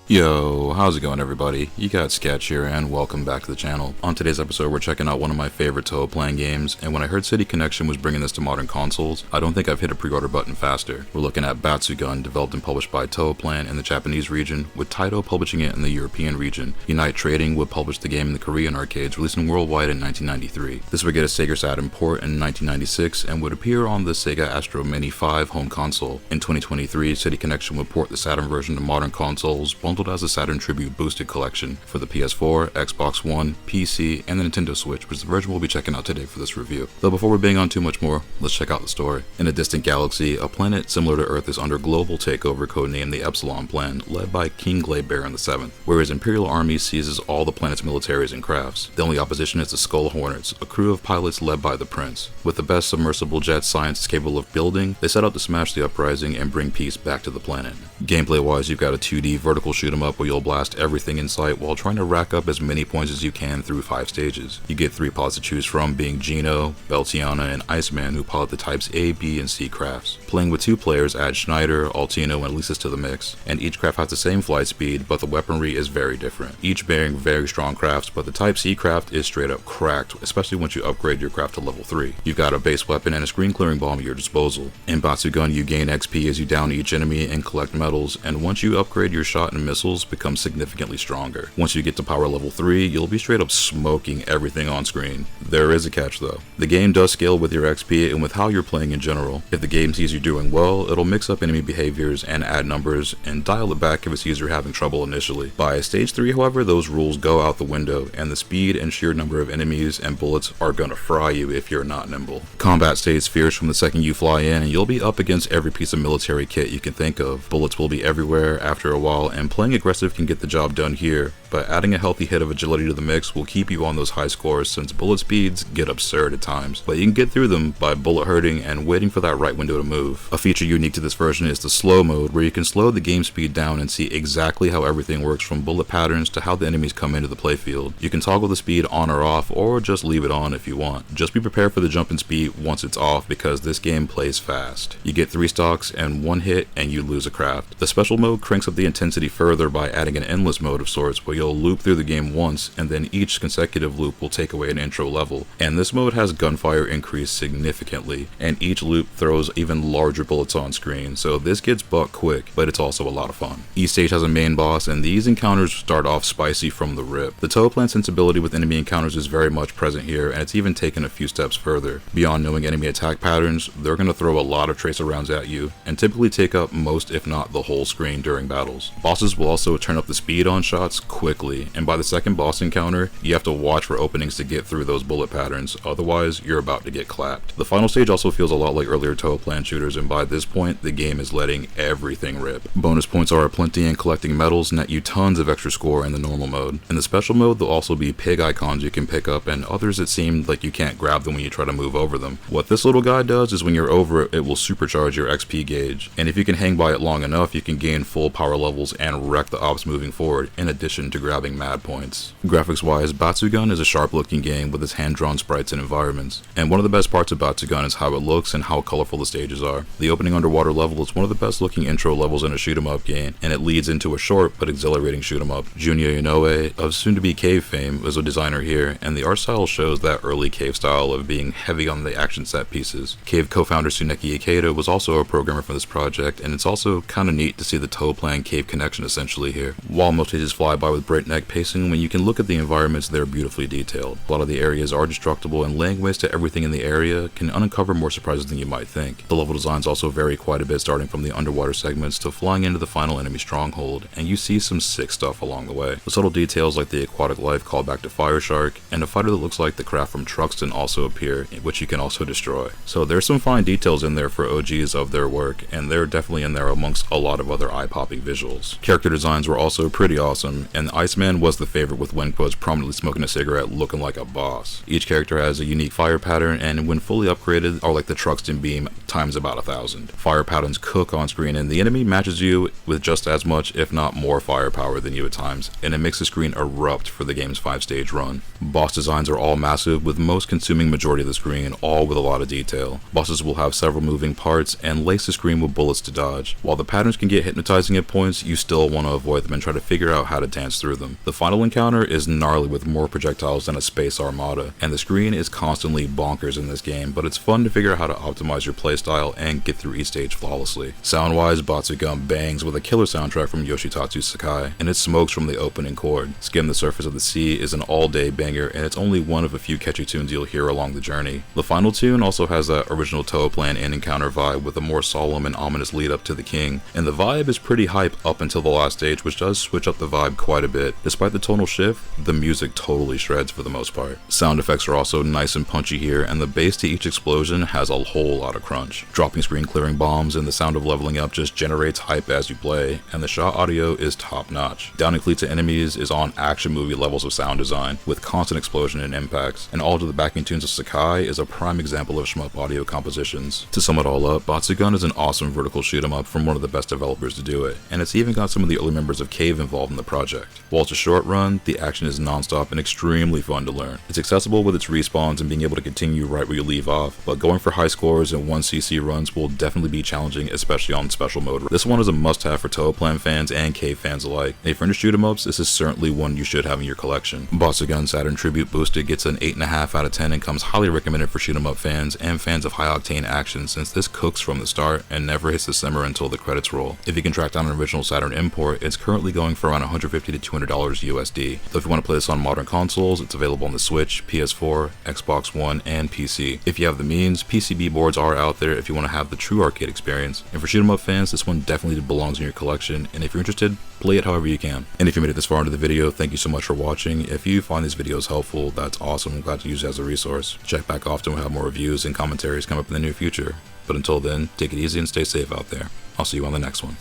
Yo, how's it going everybody? You got Sketch here and welcome back to the channel. On today's episode we're checking out one of my favorite Toaplan games, and when I heard City Connection was bringing this to modern consoles, I don't think I've hit a pre-order button faster. We're looking at Batsugun, developed and published by Toaplan in the Japanese region, with Taito publishing it in the European region. Unite Trading would publish the game in the Korean arcades, releasing worldwide in 1993. This would get a Sega Saturn port in 1996 and would appear on the Sega Astro Mini 5 home console. In 2023, City Connection would port the Saturn version to modern consoles, bundled as a Saturn Tribute Boosted collection for the PS4, Xbox One, PC, and the Nintendo Switch, which is the version we'll be checking out today for this review. Though before we're being on too much more, let's check out the story. In a distant galaxy, a planet similar to Earth is under global takeover codenamed the Epsilon Plan, led by King Glabearon VII, where his Imperial Army seizes all the planet's militaries and crafts. The only opposition is the Skull Hornets, a crew of pilots led by the Prince. With the best submersible jets science is capable of building, they set out to smash the uprising and bring peace back to the planet. Gameplay-wise, you've got a 2D vertical shoot-'em-up where you'll blast everything in sight while trying to rack up as many points as you can through 5 stages. You get 3 pods to choose from, being Gino, Beltiana, and Iceman, who pilot the types A, B, and C crafts. Playing with 2 players adds Schneider, Altino, and Lisa's to the mix, and each craft has the same flight speed, but the weaponry is very different. Each bearing very strong crafts, but the type C craft is straight up cracked, especially once you upgrade your craft to level 3. You've got a base weapon and a screen clearing bomb at your disposal. In Batsugun, you gain XP as you down each enemy and collect medals, and once you upgrade your shot and missiles, become significantly stronger. Once you get to power level 3, you'll be straight up smoking everything on screen. There is a catch though. The game does scale with your XP and with how you're playing in general. If the game sees you doing well, it'll mix up enemy behaviors and add numbers, and dial it back if it sees you're having trouble initially. By stage 3, however, those rules go out the window, and the speed and sheer number of enemies and bullets are gonna fry you if you're not nimble. Combat stays fierce from the second you fly in, and you'll be up against every piece of military kit you can think of. Bullets will be everywhere after a while, and playing aggressive can get the job done here, but adding a healthy hit of agility to the mix will keep you on those high scores, since bullet speeds get absurd at times, but you can get through them by bullet hurting and waiting for that right window to move. A feature unique to this version is the slow mode, where you can slow the game speed down and see exactly how everything works, from bullet patterns to how the enemies come into the playfield. You can toggle the speed on or off, or just leave it on if you want. Just be prepared for the jump in speed once it's off, because this game plays fast. You get 3 stocks and 1 hit and you lose a craft. The special mode cranks up the intensity further by adding an endless mode of sorts, where you'll loop through the game once, and then each consecutive loop will take away an intro level. And this mode has gunfire increase significantly, and each loop throws even larger bullets on screen, so this gets buck quick, but it's also a lot of fun. Each stage has a main boss, and these encounters start off spicy from the rip. The Toaplan sensibility with enemy encounters is very much present here, and it's even taken a few steps further. Beyond knowing enemy attack patterns, they're going to throw a lot of tracer rounds at you, and typically take up most if not the whole screen during battles. Bosses will also turn up the speed on shots quickly, and by the second boss encounter, you have to watch for openings to get through those bullet patterns, otherwise you're about to get clapped. The final stage also feels a lot like earlier Toaplan shooters, and by this point, the game is letting everything rip. Bonus points are aplenty, and collecting medals net you tons of extra score in the normal mode. In the special mode, there'll also be pig icons you can pick up, and others it seemed like you can't grab them when you try to move over them. What this little guy does is when you're over it, it will supercharge your XP gauge, and if you can hang by it long enough, you can gain full power levels and wreck the ops moving forward, in addition to grabbing mad points. Graphics wise, Batsugun is a sharp looking game with its hand-drawn sprites and environments, and one of the best parts of Batsugun is how it looks and how colorful the stages are. The opening underwater level is one of the best looking intro levels in a shoot 'em up game, and it leads into a short but exhilarating shoot 'em up. Junya Inoue, of soon-to-be Cave fame, is a designer here, and the art style shows that early Cave style of being heavy on the action set pieces. Cave co-founder Tsuneki Ikeda was also a programmer for this project, and it's also kinda neat to see the Toaplan Cave connection essentially here. While most stages fly by with breakneck pacing, when you can look at the environments, they're beautifully detailed. A lot of the areas are destructible, and laying waste to everything in the area can uncover more surprises than you might think. The level designs also vary quite a bit, starting from the underwater segments to flying into the final enemy stronghold, and you see some sick stuff along the way. The subtle details like the aquatic life call back to Fire Shark, and a fighter that looks like the craft from Truxton also appear, which you can also destroy. So there's some fine details in there for OGs of their work, and they're definitely in there amongst a lot of other eye-popping visuals. Character designs were also pretty awesome, and Iceman was the favorite, with Wenquo's prominently smoking a cigarette looking like a boss. Each character has a unique fire pattern, and when fully upgraded are like the Truxton beam times about 1,000. Fire patterns cook on screen, and the enemy matches you with just as much if not more firepower than you at times, and it makes the screen erupt for the game's 5-stage run. Boss designs are all massive, with most consuming majority of the screen, all with a lot of detail. Bosses will have several moving parts and lace the screen with bullets to dodge. While the patterns can get hypnotizing at points, you still want to avoid them and try to figure out how to dance through them. The final encounter is gnarly with more projectiles than a space armada, and the screen is constantly bonkers in this game, but it's fun to figure out how to optimize your playstyle and get through each stage flawlessly. Sound-wise, Batsugun bangs with a killer soundtrack from Yoshitatsu Sakai, and it smokes from the opening chord. Skim the Surface of the Sea is an all-day banger, and it's only one of a few catchy tunes you'll hear along the journey. The final tune also has that original Toaplan and encounter vibe with a more solemn and ominous lead up to the king, and the vibe is pretty hype up until the last stage, which does switch up the vibe quite a bit. Despite the tonal shift, the music totally shreds for the most part. Sound effects are also nice and punchy here, and the bass to each explosion has a whole lot of crunch. Dropping screen clearing bombs and the sound of leveling up just generates hype as you play, and the shot audio is top notch. Downing fleets of enemies is on action movie levels of sound design, with constant explosion and impacts, and all of the backing tunes of Sakai is a prime example of shmup audio compositions. To sum it all up, Batsugun is an awesome vertical shoot 'em up from one of the best developers to do it, and it's even got some of the early members of Cave involved in the project. While it's a short run, the action is non-stop and extremely fun to learn. It's accessible with its respawns and being able to continue right where you leave off, but going for high scores and 1cc runs will definitely be challenging, especially on special mode. This one is a must-have for Toaplan fans and Cave fans alike. If you're into shoot 'em ups, this is certainly one you should have in your collection. Batsugun Saturn Tribute Boosted gets an 8.5 out of 10 and comes highly recommended for shoot 'em up fans and fans of high-octane action, since this cooks from the start and never hits the simmer until the credits roll. If you can track down an original Saturn import, it's currently going for around $150 to $200 USD. Though if you want to play this on modern consoles, it's available on the Switch, PS4, Xbox One, and PC. If you have the means, PCB boards are out there if you want to have the true arcade experience. And for shoot 'em up fans, this one definitely belongs in your collection, and if you're interested, play it however you can. And if you made it this far into the video, thank you so much for watching. If you find these videos helpful, that's awesome. I'm glad to use it as a resource. Check back often, we'll have more reviews and commentaries come up in the near future. But until then, take it easy and stay safe out there. I'll see you on the next one.